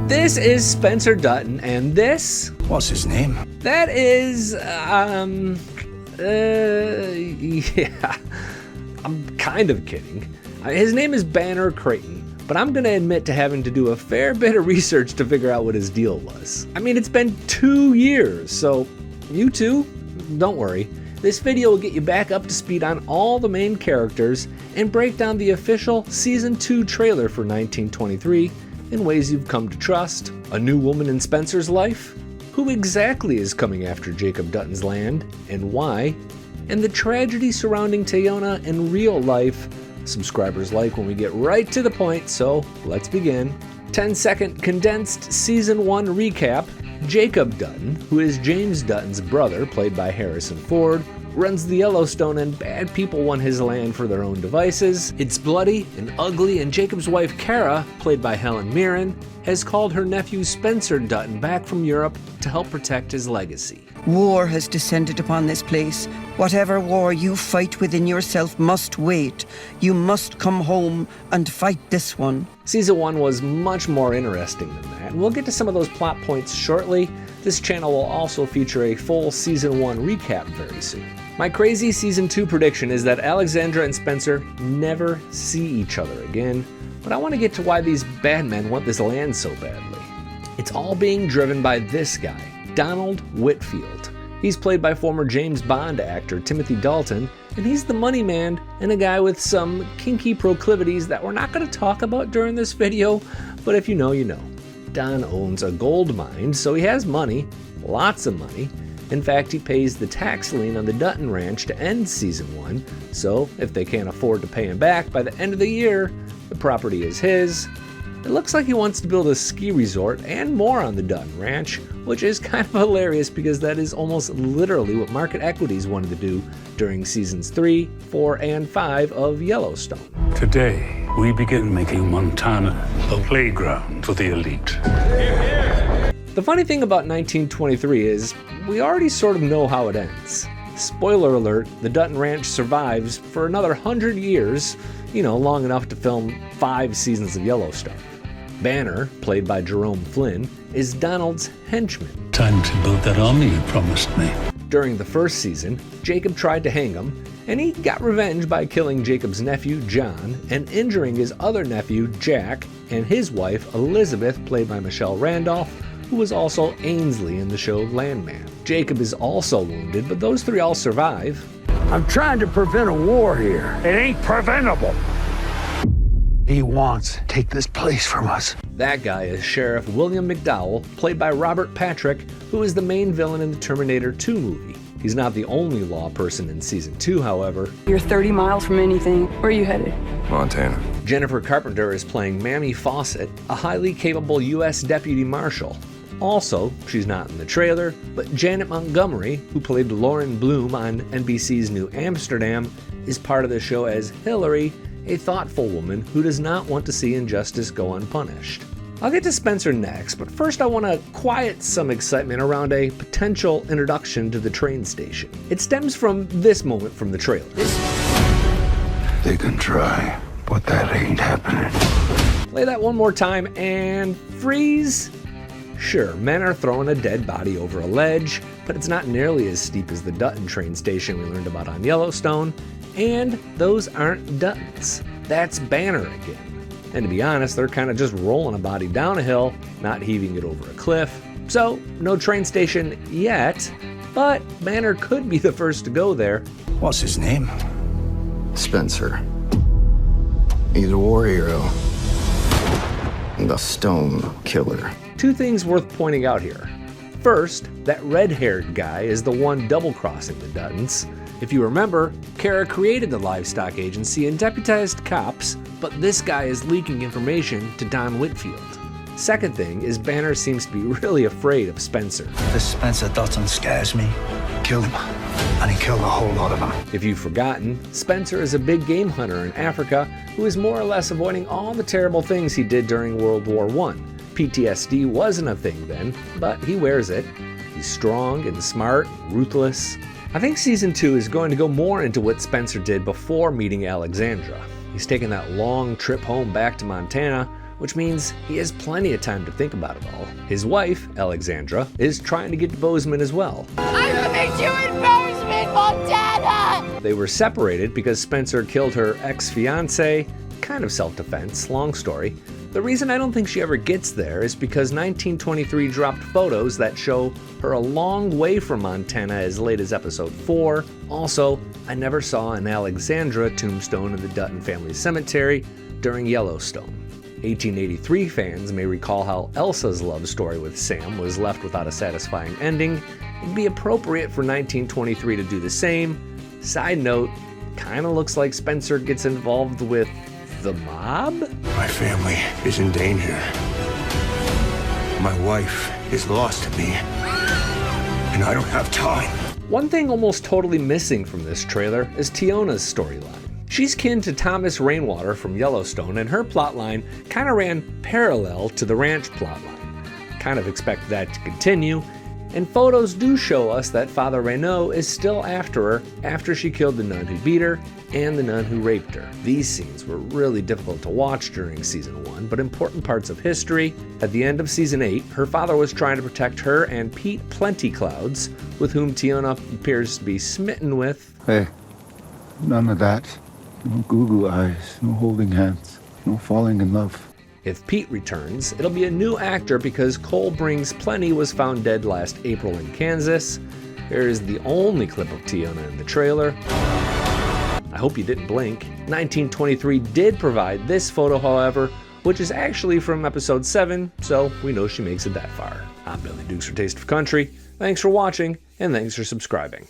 This is Spencer Dutton, and this... What's his name? That is, yeah, I'm kind of kidding. His name is Banner Creighton, but I'm gonna admit to having to do a fair bit of research to figure out what his deal was. I mean, it's been 2 years, so you too, don't worry. This video will get you back up to speed on all the main characters and break down the official Season 2 trailer for 1923 in ways you've come to trust. A new woman in Spencer's life? Who exactly is coming after Jacob Dutton's land and why? And the tragedy surrounding Teonna in real life. Subscribers like when we get right to the point, so let's begin. 10-second condensed Season 1 recap. Jacob Dutton, who is James Dutton's brother, played by Harrison Ford, runs the Yellowstone and bad people want his land for their own devices. It's bloody and ugly, and Jacob's wife Kara, played by Helen Mirren, has called her nephew Spencer Dutton back from Europe to help protect his legacy. War has descended upon this place. Whatever war you fight within yourself must wait. You must come home and fight this one. Season 1 was much more interesting than that, and we'll get to some of those plot points shortly. This channel will also feature a full Season 1 recap very soon. My crazy Season 2 prediction is that Alexandra and Spencer never see each other again, but I want to get to why these bad men want this land so badly. It's all being driven by this guy, Donald Whitfield. He's played by former James Bond actor Timothy Dalton, and he's the money man and a guy with some kinky proclivities that we're not going to talk about during this video, but if you know, you know. Don owns a gold mine, so he has money, lots of money. In fact, he pays the tax lien on the Dutton Ranch to end Season 1, so if they can't afford to pay him back by the end of the year, the property is his. It looks like he wants to build a ski resort and more on the Dutton Ranch, which is kind of hilarious because that is almost literally what Market Equities wanted to do during Seasons 3, 4, and 5 of Yellowstone. Today, we begin making Montana a playground for the elite. The funny thing about 1923 is we already sort of know how it ends. Spoiler alert, the Dutton Ranch survives for another 100 years, long enough to film 5 seasons of Yellowstone. Banner, played by Jerome Flynn, is Donald's henchman. Time to build that army you promised me. During the first season, Jacob tried to hang him, and he got revenge by killing Jacob's nephew, John, and injuring his other nephew, Jack, and his wife, Elizabeth, played by Michelle Randolph, who was also Ainsley in the show Landman. Jacob is also wounded, but those 3 all survive. I'm trying to prevent a war here. It ain't preventable. He wants to take this place from us. That guy is Sheriff William McDowell, played by Robert Patrick, who is the main villain in the Terminator 2 movie. He's not the only law person in Season 2, however. You're 30 miles from anything. Where are you headed? Montana. Jennifer Carpenter is playing Mamie Fawcett, a highly capable U.S. Deputy Marshal. Also, she's not in the trailer, but Janet Montgomery, who played Lauren Bloom on NBC's New Amsterdam, is part of the show as Hillary, a thoughtful woman who does not want to see injustice go unpunished. I'll get to Spencer next, but first I want to quiet some excitement around a potential introduction to the train station. It stems from this moment from the trailer. They can try, but that ain't happening. Play that one more time and freeze. Sure, men are throwing a dead body over a ledge, but it's not nearly as steep as the Dutton train station we learned about on Yellowstone, and those aren't Duttons. That's Banner again. And to be honest, they're kind of just rolling a body down a hill, not heaving it over a cliff. So, no train station yet, but Banner could be the first to go there. What's his name? Spencer. He's a war hero. The Stone Killer. 2 things worth pointing out here. First, that red-haired guy is the one double-crossing the Duttons. If you remember, Kara created the livestock agency and deputized cops, but this guy is leaking information to Don Whitfield. Second thing is Banner seems to be really afraid of Spencer. This Spencer Dutton scares me. Killed him, and he killed a whole lot of them. If you've forgotten, Spencer is a big game hunter in Africa who is more or less avoiding all the terrible things he did during World War I. PTSD wasn't a thing then, but he wears it. He's strong and smart, ruthless. I think Season 2 is going to go more into what Spencer did before meeting Alexandra. He's taken that long trip home back to Montana, which means he has plenty of time to think about it all. His wife, Alexandra, is trying to get to Bozeman as well. I'm coming to you in Bozeman, Montana! They were separated because Spencer killed her ex-fiance, kind of self-defense, long story. The reason I don't think she ever gets there is because 1923 dropped photos that show her a long way from Montana as late as episode 4. Also, I never saw an Alexandra tombstone in the Dutton family cemetery during Yellowstone. 1883 fans may recall how Elsa's love story with Sam was left without a satisfying ending. It'd be appropriate for 1923 to do the same. Side note, kinda looks like Spencer gets involved with the mob? My family is in danger. My wife is lost to me, and I don't have time. One thing almost totally missing from this trailer is Teonna's storyline. She's kin to Teonna Rainwater from Yellowstone, and her plotline kind of ran parallel to the ranch plotline. Kind of expect that to continue, and photos do show us that Father Reynaud is still after her after she killed the nun who beat her and the nun who raped her. These scenes were really difficult to watch during season 1, but important parts of history. At the end of season 8, her father was trying to protect her and Pete Plentyclouds, with whom Teonna appears to be smitten with. Hey, none of that. No Google eyes, no holding hands, no falling in love. If Pete returns, it'll be a new actor because Cole Brings Plenty was found dead last April in Kansas. Here is the only clip of Teonna in the trailer. I hope you didn't blink. 1923 did provide this photo, however, which is actually from episode 7, so we know she makes it that far. I'm Billy Dukes for Taste of Country. Thanks for watching, and thanks for subscribing.